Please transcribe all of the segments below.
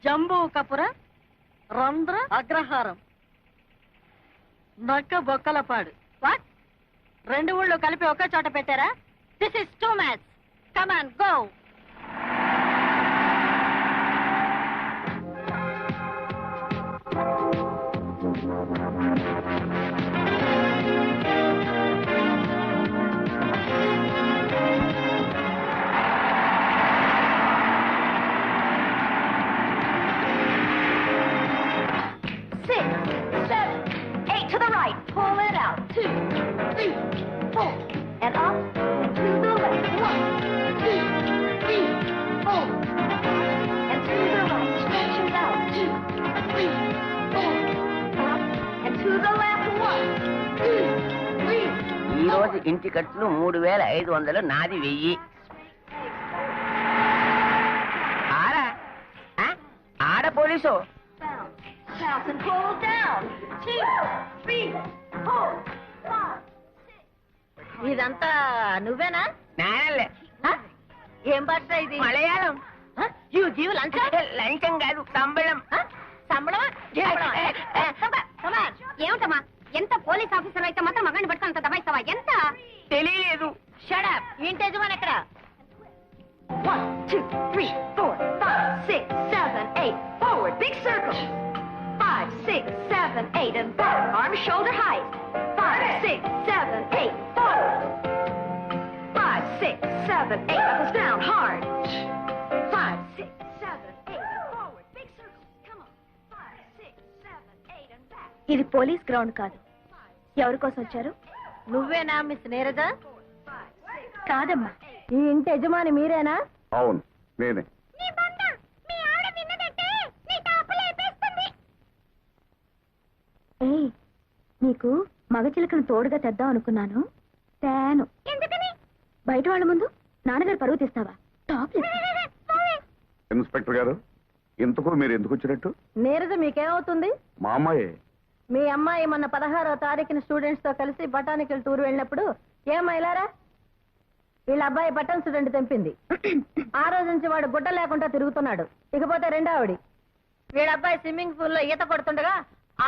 జంబూ కపుర రంధ్ర అగ్రహారం నక్క బొక్కలపాడు. వాట్? 2 ఊళ్ళు కలిపి ఒకే చోట పెట్టారా? This is two match. Come on go. ఈ రోజు ఇంటి ఖర్చులు 3500, నాది 1000. ఆడ పోలీసు. ఇదంతా నువ్వేనా? నేనలే. ఏం భాష ఇది? మలయాళం. లంచం కాదు, సంబళం. సంబళమా? ఏమిటమ్మా, ఎంత పోలీస్ ఆఫీసర్ అయితే మాత్రం మగాన్ని పట్టుకుని అంత దబాయిస్తావా? ఎంత తెలియలేదు. షడప్. ఇంటి యజమాని ఎక్కడ? 1 2 3 4 5 6 7 8 forward big circle 5 6 7 8 and back arms shoulder height 5 6 7 8 forward 5 6 7 8 knuckles down hard 5 6 7 8 and forward big circle come on 5 6 7 8 and back. ఇది పోలీస్ గ్రౌండ్ కాదు. ఎవరి కోసం వచ్చారు? నువ్వేనా మిస్ నీరజ? కాదమ్మా. ఈ ఇంటి యజమాని మీరేనా? అవును, నేనే. ఏయ్, నీకు మగ చిలకను తోడుగా తెద్దాం అనుకున్నాను. తేను. బయట వాళ్ళ ముందు నాన్నగారు పరువు తీస్తావా? ఇన్స్పెక్టర్ గారు, ఇంతకు మీరు ఎందుకు వచ్చినట్టు? నీరజ మీకేమవుతుంది? మా అమ్మాయే. మీ అమ్మాయి మొన్న 16వ తారీఖున స్టూడెంట్స్ తో కలిసి బొటానికల్ టూర్ వెళ్ళినప్పుడు ఏమైలారా వీళ్ళ అబ్బాయి బటన్ స్టూడెంట్ తెంపింది. ఆ రోజు నుంచి వాడు గుడ్డ లేకుండా తిరుగుతున్నాడు. ఇకపోతే రెండో ఆవిడి, వీళ్ళ అబ్బాయి స్విమ్మింగ్ పూల్ లో ఈత కొడుతుండగా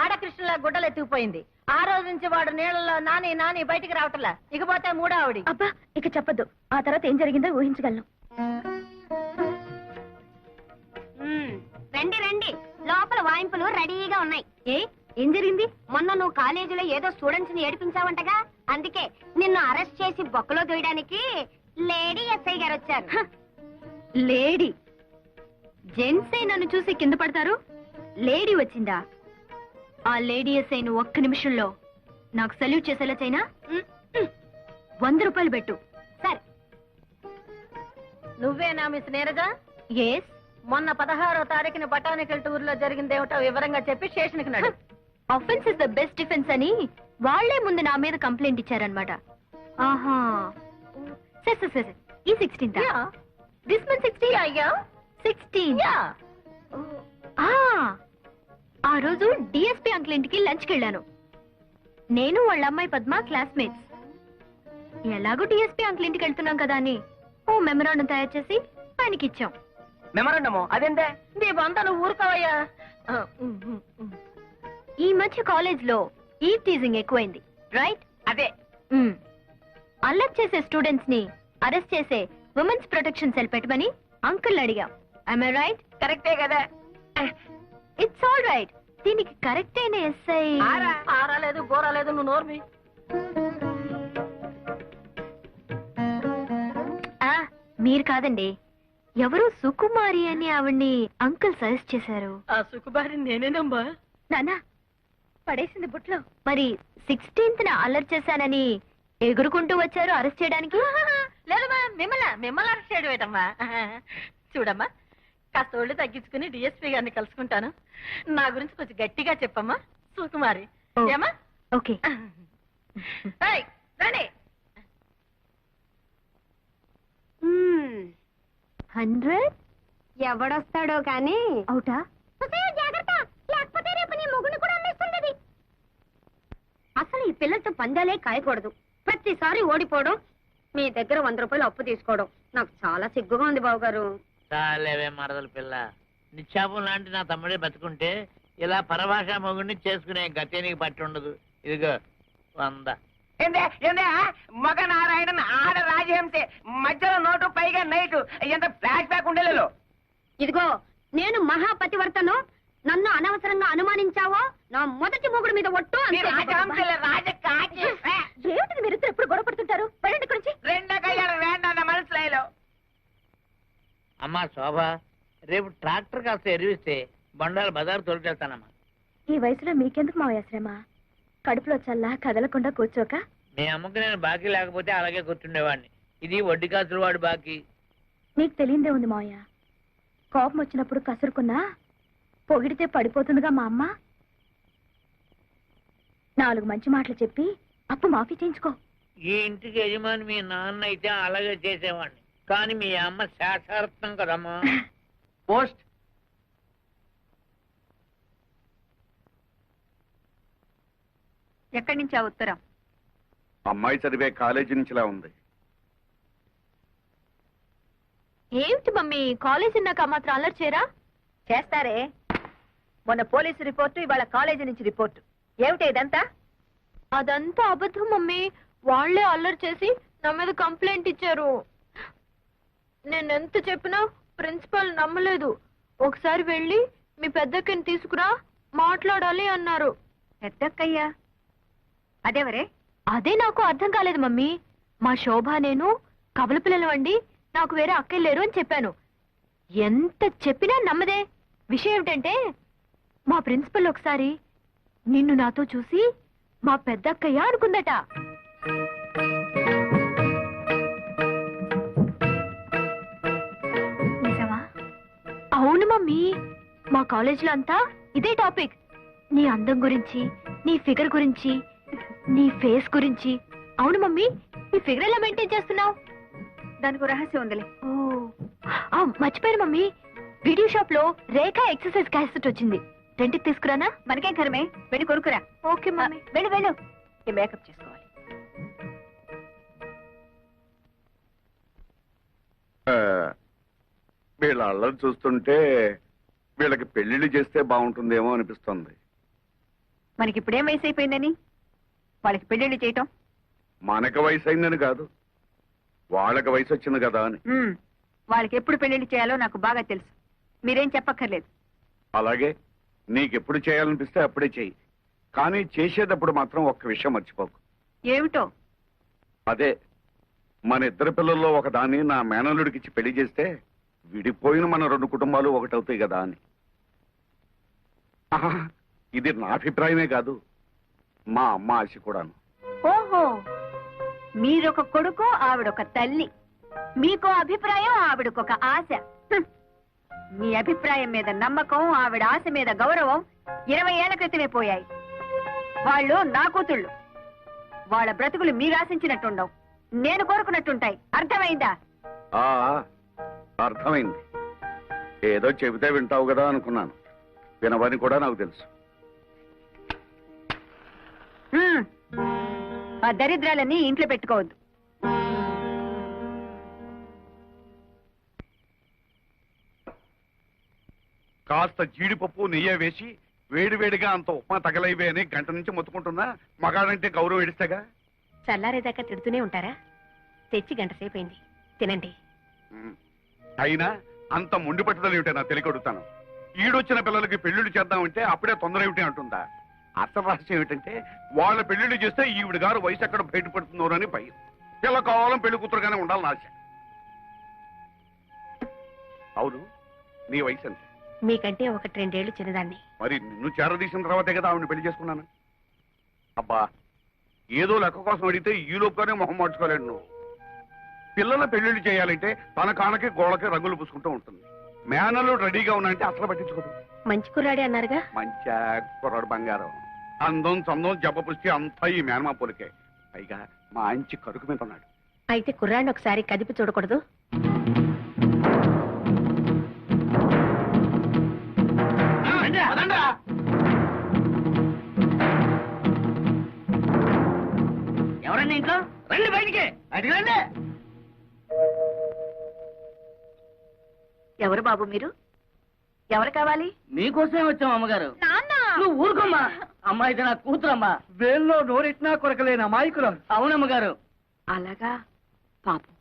ఆడకృష్ణలా గుడ్డలు ఎత్తుకుపోయింది. ఆ రోజు నుంచి వాడు నీళ్ళలో నాని నాని బయటికి రావట్లా. ఇకపోతే మూడో ఆవిడి. అబ్బా, ఇక చెప్పొద్దు. ఆ తర్వాత ఏం జరిగిందో ఊహించగలను. రండి రండి, లోపల వాయింపులు రెడీగా ఉన్నాయి. ఏం జరిగింది? మొన్న నువ్వు కాలేజీలో ఏదో స్టూడెంట్స్ ని ఏడిపించావంటగా, అందుకే నిన్ను అరెస్ట్ చేసి బొక్కలో దూయడానికి లేడీ ఎస్ఐ గారు వచ్చారు. లేడీ? జెంట్సే నన్ను చూసి కింద పడతారు, లేడీ వచ్చిందా? ఆ లేడీ ఎస్ఐను ఒక్క నిమిషంలో నాకు సల్యూట్ చేసేలా చైనా. 100 రూపాయలు పెట్టు. సరే. నువ్వేనా మిస్ నీరజ? ఎస్. మొన్న 16వ తారీఖున బొటానికల్ టూర్ లో జరిగిందేమిటో వివరంగా చెప్పి స్టేషన్ కి నడు. Offence is the best defence అని వాళ్లే ముందు నా మీద కంప్లైంట్ ఇచ్చారనమాట. ఆహా, సరే. ఈ 16th దిస్ మంత్ 16. ఆ రోజు డిఎస్పీ అంకుల్ ఇంటికి లంచ్కి వెళ్ళాను. నేను వాళ్ళ అమ్మాయి పద్మ క్లాస్మేట్స్. ఎలాగో డిఎస్పీ అంకుల్ ఇంటికి వెళ్తున్నాం కదా అని ఓ మెమరాండం తయారు చేసి ఆయనకి ఇచ్చాం. మెమరాండము? అదేంటే? దీపంతా నువ్వు ఊరుకోవయ్యా. ఈ మధ్య కాలేజ్ లో ఈ టీజింగ్ ఎక్కువైంది, రైట్? అదే. అల్లరి చేసే స్టూడెంట్స్ ని అరెస్ట్ చేసే ఉమెన్స్ ప్రొటెక్షన్ సెల్ పెట్టమని అంకుల్ అడిగాం. am I right? కరెక్టే కదా? It's all right. దీనికి కరెక్ట్ అయిన ఎస్ఐ ఆరాలేదు బోరాలేదు, నువ్వు నోర్మి. మీరు కాదండి, ఎవరు సుకుమారి అని ఆవిడ్ని అంకుల్ సజెస్ట్ చేశారు. ఆ సుకుమారి నేనేనమ్మా. నానా పడేసింది బుట్లో. మరి 16th అల్లరి చేశానని ఎగురుకుంటూ వచ్చారు అరెస్ట్ చేయడానికి. లేదమ్మా, మిమ్మల్ని అరెస్ట్ చేయడం ఏంటమ్మా? చూడమ్మా, కాస్త ఒళ్ళు తగ్గించుకుని డిఎస్పీ గారిని కలుసుకుంటాను. నా గురించి కొంచెం గట్టిగా చెప్పమ్మా సుకుమారి. ఏమా? ఓకే. రండి. 100 ఎవడొస్తాడో కానీ అవుటా? జాగ్రత్త, లేకపోతే రేపు నీ మొగుని కూడా అమ్మేస్తుంది. అసలు ఈ పిల్లలతో పందాలే కాయకూడదు. ప్రతిసారి ఓడిపోవడం, మీ దగ్గర 100 రూపాయలు అప్పు తీసుకోవడం నాకు చాలా సిగ్గుగా ఉంది బావగారు. చాలేవే మరదల పిల్ల, నిశ్చాపం లాంటి నా తమ్ముడే బతుకుంటే ఇలా పరభాషా మొగుడిని చేసుకునే గతే నీకు పట్టి ఉండదు. ఇదిగో 100. ఏందే ఏందే మగ నారాయణన్ ఆడ రాజహంసే మధ్యలో నోటు పైగా నైటు ఎంత ఫ్లాష్ బ్యాక్ ఉండేలేదు. ఇదిగో నేను మహాపతివర్తను, నన్ను అనవసరంగా అనుమానించావో నా మొదటి మొగుడు మీద ఒట్టు అంతే. రాజహంసలే రాజకాకి ఏమిటి మీరు ఇద్దరు ఎప్పుడు గొడవ పడుతుంటారు? వెళ్ళండి ఇక్కడి నుంచి. రెండో కళ్యాణం వేండా మనసులో. అమ్మా శోభ, రేపు ట్రాక్టర్ కాస్త ఎరివిస్తే బండారు బజారు తోలుకెళ్తానమ్మా. ఈ వయసులో మీకెందుకు మావయ్య శ్రమ? కడుపులో చల్లా కదలకుండా కూర్చోక. మీ అమ్మకి నేను బాకీ లేకపోతే అలాగే కూర్చుండేవాడిని. ఇది వడ్డీ కాసులు వాడు బాకీ. నీకు తెలియందే ఉంది మావయ్య, కోపం వచ్చినప్పుడు కసురుకున్నా పొగిడితే పడిపోతుందిగా మా అమ్మ. 4 మంచి మాటలు చెప్పి అప్పు మాఫీ చేయించుకో. ఈ ఇంటికి యజమాని మీ నాన్న అయితే అలాగే చేసేవాడిని, కానీ మీ అమ్మ శాస్త్రార్థం కదమ్మా. పోస్ట్ ఎక్కడి నుంచి ఆ ఉత్తరం? అమ్మాయి చదివే కాలేజీ నుంచిలా ఉంది. ఏమిటి మమ్మీ, కాలేజ్ నాకు మాత్రం అల్లరి చేయరా? చేస్తారే. మొన్న పోలీసు రిపోర్టు, ఇవాళ కాలేజీ నుంచి రిపోర్టు. ఏమిటి ఇదంతా? అదంతా అబద్ధం మమ్మీ. వాళ్లే అల్లరి చేసి నా మీద కంప్లైంట్ ఇచ్చారు. నేనెంత చెప్పినా ప్రిన్సిపల్ నమ్మలేదు. ఒకసారి వెళ్ళి మీ పెద్దక్కని తీసుకురా, మాట్లాడాలి అన్నారు. పెద్దక్కయ్యా అదేవరే? అదే నాకు అర్థం కాలేదు మమ్మీ. మా శోభ నేను కవల పిల్లలు అండి, నాకు వేరే అక్కలు లేరు అని చెప్పాను. ఎంత చెప్పినా నమ్మదే. విషయం ఏమిటంటే మా ప్రిన్సిపల్ ఒకసారి నిన్ను నాతో చూసి మా పెద్దక్కయ్య అనుకుందట. నిజమా? అవును మమ్మీ. మా కాలేజీలో అంతా ఇదే టాపిక్. నీ అందం గురించి, నీ ఫిగర్ గురించి, నీ ఫేస్ గురించి. అవును మమ్మీ, నీ ఫిగర్ ఎలా మెయింటైన్ చేస్తున్నావు? దానికి రహస్యం ఉందిలే. మర్చిపోయాను మమ్మీ, వీడియో షాప్ లో రేఖ ఎక్సర్సైజ్ క్యాసెట్ వచ్చింది. రెంట్కి తీసుకురానా? మనకేం కరమే, వెళ్ళి కొనుక్కురా. Okay mummy. వెళ్ళు వెళ్ళు, ఈ మేకప్ చేసుకోవాలి. వీళ్ళ అల్లరి చూస్తుంటే వీళ్ళకి పెళ్లిళ్ళు చేస్తే బాగుంటుందేమో అనిపిస్తుంది. మనకి ఇప్పుడేం వయసు అయిపోయిందని వాళ్ళకి పెళ్లిళ్ళు చేయటం? మనకు వయసు అయిందని కాదు, వాళ్ళకి వయసు వచ్చింది కదా అని. వాళ్ళకి ఎప్పుడు పెళ్లిళ్ళు చేయాలో నాకు బాగా తెలుసు. మీరేం చెప్పక్కర్లేదు. అలాగే నీకెప్పుడు చేయాలనిపిస్తే అప్పుడే చెయ్యి, కానీ చేసేటప్పుడు మాత్రం ఒక్క విషయం మర్చిపోకు. ఏమిటో? అదే, మన ఇద్దరు పిల్లల్లో ఒకదాన్ని నా మేనల్లుడికిచ్చి పెళ్లి చేస్తే విడిపోయిన మన 2 కుటుంబాలు ఒకటవుతాయి కదా అని. ఆహా, ఇది నా అభిప్రాయమే కాదు, మా అమ్మ ఆశ కూడాను. ఓహో, మీరొక కొడుకు, ఆవిడొక తల్లి. మీకో అభిప్రాయం, ఆవిడకొక ఆశ. మీ అభిప్రాయం మీద నమ్మకం, ఆవిడ ఆశ మీద గౌరవం 20 ఏళ్ల క్రితమే పోయాయి. వాళ్ళు నా కూతుళ్ళు. వాళ్ళ బ్రతుకులు మీరు ఆశించినట్టుండవు, నేను కోరుకున్నట్టుంటాయి. అర్థమైందా? ఆ అర్థమైంది. ఏదో చెబితే వింటావు కదా అనుకున్నాను, వినవని కూడా నాకు తెలుసు. ఆ దరిద్రాలన్నీ ఇంట్లో పెట్టుకోవద్దు. కాస్త జీడిపప్పు నెయ్యి వేసి వేడివేడిగా అంత ఉప్మా తగలైవే అని గంట నుంచి మొత్తుకుంటున్నా. మగాడంటే గౌరవం ఇడిస్తేగా. చల్లారేదాకా తిడుతూనే ఉంటారా? తెచ్చి గంట సేపు అయింది, తినండి. అయినా అంత మొండి పట్టుదల ఏమిటో నాకు తెలియకొడుతాను. ఈడొచ్చిన పిల్లలకి పెళ్లిళ్ళు చేద్దామంటే అప్పుడే తొందర ఏమిటి అంటుందా? అసలు రహస్యం ఏమిటంటే వాళ్ళ పెళ్లిళ్ళు చేస్తే ఈవిడ గారు వయసు ఎక్కడ బయటపడుతుందో అని భయం. పిల్ల కావాలని పెళ్లి కూతురుగానే ఉండాలని ఆశ. అవును, నీ వయసు అంతే. మీకంటే 1-2 ఏళ్లు చిన్నదాన్ని. మరి నిన్ను చేరదీసిన తర్వాతే కదా ఆవిడ పెళ్లి చేసుకున్నాను. అబ్బా, ఏదో లెక్క కోసం అడిగితే ఈ లోపుగానే మొహం మార్చుకోలేడు నువ్వు. పిల్లల పెళ్లిళ్ళు చేయాలంటే తన కానకి గోడకి రంగులు పూసుకుంటూ ఉంటుంది. మేనలు రెడీగా ఉన్నాయంటే అసలు పట్టించుకోదు. మంచి కుర్రాడే అన్నారుగా? మంచి కుర్రాడు బంగారం. అందం చందం జబ్బ పుష్టి అంతా ఈ మేనమా పోలికే. పైగా మంచి కరుకు మీద ఉన్నాడు. అయితే కుర్రాడిని ఒకసారి కదిపి చూడకూడదు? ఎవరండి ఇంట్లో? రండి బయటికి, బయటికి రండి. ఎవరు బాబు మీరు? ఎవరు కావాలి? మీకోసమే వచ్చాం అమ్మగారు. నాన్న నువ్వు ఊరుకోమ్మా. అమ్మాయి ఇది నా కూతురమ్మా. వేల్లో నోరెట్నా కొరకలేని అమాయకులం. అవునమ్మగారు. అలాగా, పాపం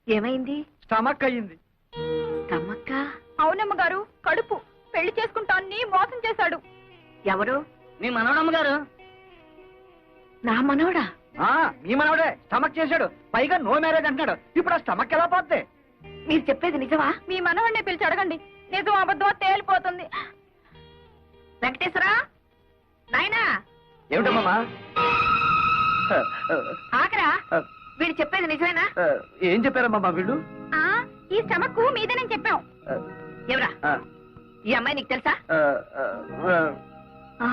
ఏమైంది? స్టమక్ అయ్యింది. తమ్మక్క అవునమ్మ గారు, కడుపు పెళ్లి చేసుకుంటాన్ని మోసం చేశాడు. ఎవరు? మీ మనవడమ్మగారు. నా మనవడా? మీ మనవడే స్టమక్ చేశాడు. పైగా నో మ్యారేజ్ అంటున్నాడు. ఇప్పుడు ఆ స్టమక్ ఎలా పోద్ది? మీరు చెప్పేది నిజమా? మీ మనవడిని పిలిచి అడగండి, నిజం అబద్ధం తేలిపోతుంది. వెంకటేశ్వరా, నాయనా ఏమిటమ్మా? ఆకరా, వీడు చెప్పేది నిజమేనా? ఏం చెప్పారమ్మా వీళ్ళు? ఆ ఈ స్టమక్ మీదేనని చెప్పాం. ఎవరా ఈ అమ్మాయి? నీకు తెలుసా? ఆ,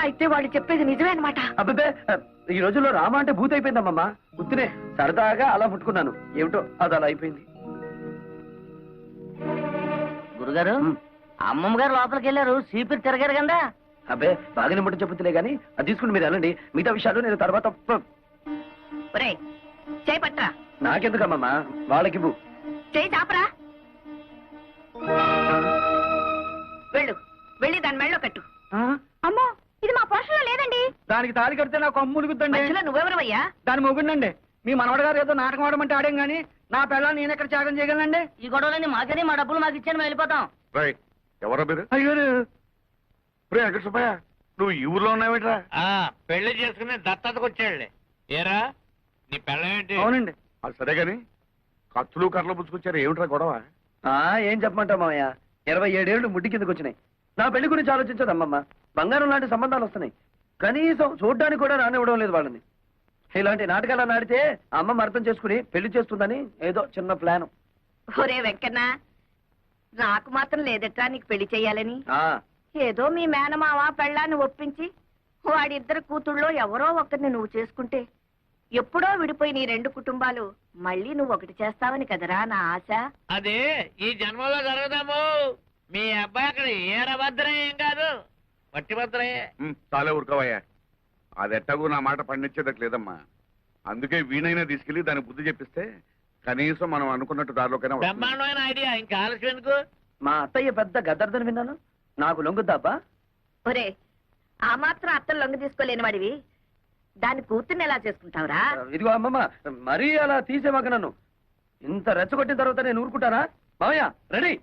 అయితే వాళ్ళు చెప్పేది నిజమే అనమాట. అబ్బే, ఈ రోజుల్లో రామ అంటే భూత అయిపోయిందమ్మా. గుర్తునే సరదాగా అలా ముట్టుకున్నాను. ఏమిటో అది అలా అయిపోయింది. గురుగారు, అమ్మమ్మ గారు లోపలికి వెళ్ళారు. సీపీలు తిరగారు కదా. అబ్బే, బాగానే ముట్ట చెప్పుతులే గానీ అది తీసుకుని మీరు వెళ్ళండి. మిగతా విషయాలు నేను తర్వాత ఒరే, చేయి పట్రా. నాకెందుకమ్మా, వాళ్ళకి చేయి చాపరా. వెళ్ళు, వెళ్ళి దాని మెళ్ళో కట్టు. అమ్మో, ఇది మా పోషణలో లేదండి. దానికి తాళి కడితే నాకు అమ్ములుగుద్దండి. మధ్యలో నువ్వెవరవయ్యా? దాని మొగుండండి. మీ మనవడ గారు ఏదో నాటకం ఆడమంటే ఆడేం గానీ నా పిల్లల్ని నేను ఎక్కడ త్యాగం చేయగలనండి? ఈ గొడవలన్నీ మాకని, మా డబ్బులు మాకు ఇచ్చాను వెళ్ళిపోతాం. రై ఎవరో మీరు? అయ్యో, రే వెంకట సుబ్బయ్య, నువ్వు ఈ ఊర్లో ఉన్నావేట్రా? పెళ్లి చేసుకుని దత్తతకు వచ్చాడులే. ఏరా నీ పెళ్ళమేంటి? అవునండి. అది సరే గాని కత్తులు కర్రలు పుచ్చుకొచ్చారు, ఏమిట్రా గొడవ? ఏం చెప్పమంటావు మామయ్య, 27 ఏళ్ళు ముడ్డి కిందకు వచ్చినాయి. నా పెళ్లి గురించి ఆలోచించదు అమ్మమ్మ. బంగారం లాంటి సంబంధాలు వస్తున్నాయి, కనీసం చూడ్డానికి కూడా రానివ్వడం లేదు వాళ్ళని. ఇలాంటి నాటకాలు ఆడితే అమ్మమ్మ అర్థం చేసుకుని పెళ్లి చేస్తుందని ఏదో చిన్న ప్లాన్. ఒరే వెంకన్న, నాకు మాత్రం లేదట్రా నీకు పెళ్లి చెయ్యాలని. ఏదో మీ మేనమావ పెళ్ళాన్ని ఒప్పించి వాడిద్దరు కూతుళ్ళో ఎవరో ఒకరిని నువ్వు చేసుకుంటే ఎప్పుడో విడిపోయి నీ 2 కుటుంబాలు మళ్ళీ నువ్వు ఒకటి చేస్తావని కదరా నా ఆశ. అది ఈ జన్మలో జరగదాము. మీ అబ్బాయి అక్కడ ఏరభద్రం ఏం కాదు, పట్టిభద్రయే. చాలే ఊరుకోవయ్యా, అది ఎట్టకు నా మాట పండించేదకు లేదమ్మా. అందుకే వీణైనా తీసుకెళ్లి దాని బుద్ధి చెప్పిస్తే కనీసం మనం అనుకున్నట్టు దారిలోకైనా వస్తుంది. బ్రహ్మాండమైన ఐడియా, ఇంకా ఆలస్యం ఎందుకు? మా అత్తయ్య పెద్ద గద్దర్దని విన్నాను. నాకు లొంగుద్దాబ్బా? ఒరే, ఆ మాత్రం అత్తలు లొంగ తీసుకోలేని వాడివి దాని కూతుర్ని ఎలా చేసుకుంటావురా? ఇదిగో అమ్మమ్మ, మరీ అలా తీసేవాక నన్ను. ఇంత రెచ్చగొట్టిన తర్వాత నేను ఊరుకుంటానా? మామయ్య రెడీ.